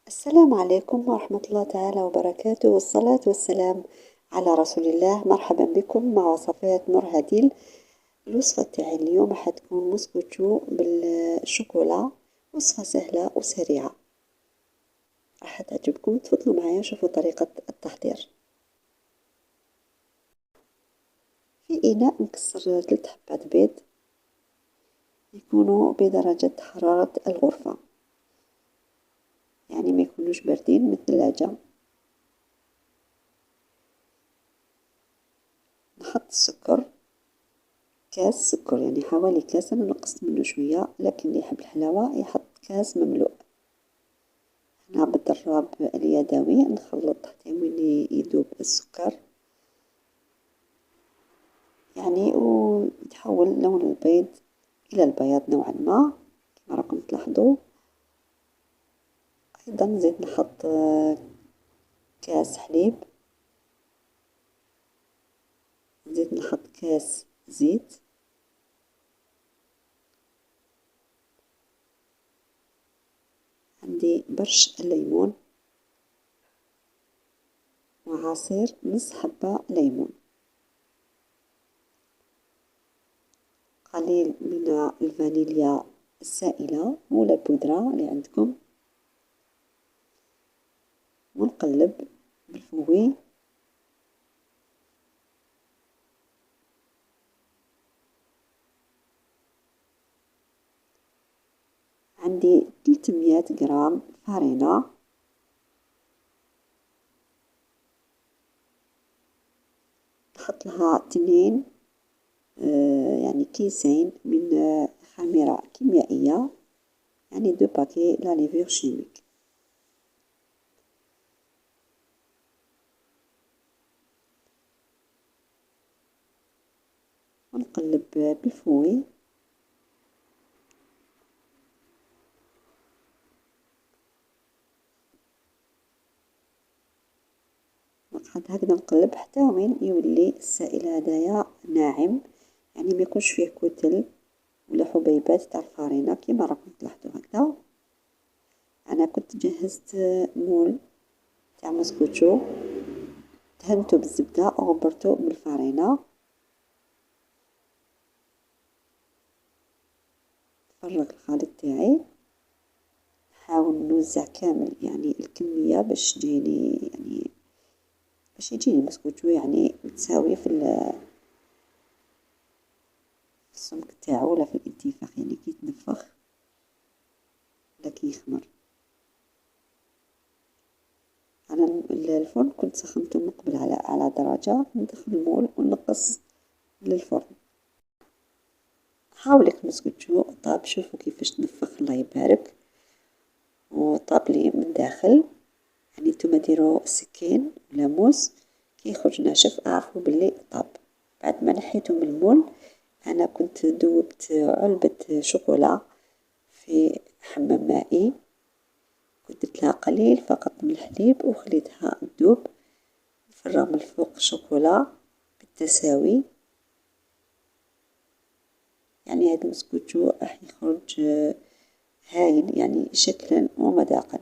السلام عليكم ورحمة الله تعالى وبركاته، والصلاة والسلام على رسول الله. مرحبا بكم مع وصفات نور هديل. الوصفة تاعي اليوم حتكون مسكوتشو بالشوكولا، وصفة سهلة وسريعة راح تعجبكم. تفضلوا معايا شوفوا طريقة التحضير. في إناء نكسر 3 حبات بيض يكونوا بدرجة حرارة الغرفة، يعني ما يكونوش باردين من الثلاجة. نحط السكر، كاس سكر، يعني حوالي كاس. أنا نقصت منه شوية، لكن اللي يحب الحلاوة يحط كاس مملوء. هنا بالضراب اليدوي نخلط حتى وين يذوب السكر، يعني ويتحول لون البيض إلى البياض نوعا ما كما راكم تلاحظوا. أيضا نزيد نحط كاس حليب، نزيد نحط كاس زيت، عندي برش الليمون وعصير نص حبة ليمون، قليل من الفانيليا السائلة ولا البودرة اللي عندكم، ونقلب بالفوي. عندي 300 غرام فارينة، نحط لها 2 يعني كيسين من خميرة كيميائية، يعني 2 باكي لا ليفور شيميك. ونقلب بالفوي. نقعد هكذا نقلب حتى وين يولي السائل هدايا ناعم، يعني ما يكونش فيه كتل ولا حبيبات تاع الفارينة كيما راكم تلاحظوا هكذا. انا كنت جهزت مول تاع مسكوتشو، دهنته بالزبدة وغبرته بالفارينة. نفرغ الخليط تاعي، نحاول نوزع كامل يعني الكمية باش تجيني يعني باش يجيني مسكوتشو يعني متساوي في السمك تاعو ولا في الانتفاخ، يعني كي يتنفخ ولا كي يخمر. انا الفرن كنت سخنته مقبل على درجة، ندخل المول ونقص للفرن. حاولك مسكوتشو طاب، شوفوا كيفاش تنفخ الله يبارك، وطاب لي من داخل. يعني نتوما ديروا سكين ولا موس كي يخرج ناشف اعرفوا باللي طاب. بعد ما نحيته من المول، انا كنت ذوبت علبة شوكولا في حمام مائي، كنت لها قليل فقط من الحليب وخليتها تذوب. نفرغ من الفوق الشوكولا بالتساوي، يعني هذا المسكوتشو راح يخرج هايل يعني شكلا ومذاقا،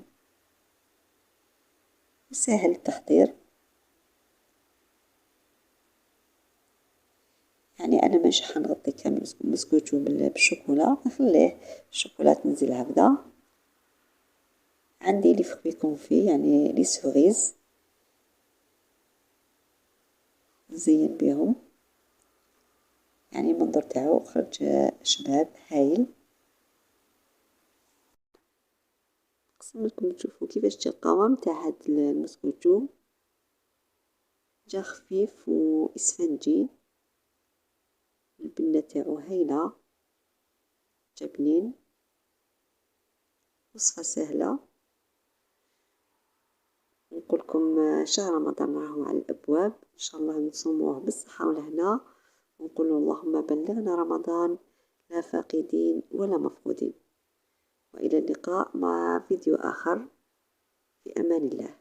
سهل التحضير. يعني انا مش حنغطي كامل مسكوتشو بالشوكولا، نخليه الشوكولا تنزل هكذا. عندي لي فخوي كونفي يعني لي سوريز نزين بهم، يعني المنظر تاعو خرج شباب هايل. نقسم لكم تشوفوا كيفاش جا القوام تاع هاد المسكوتشو، جا خفيف واسفنجي، البنة تاعو هايلة، جا بنين، وصفة سهلة. نقولكم شهر رمضان راهو على الأبواب، إن شاء الله نصوموه بالصحة والهنا، ونقول اللهم بلغنا رمضان لا فاقدين ولا مفقودين. وإلى اللقاء مع فيديو آخر، في أمان الله.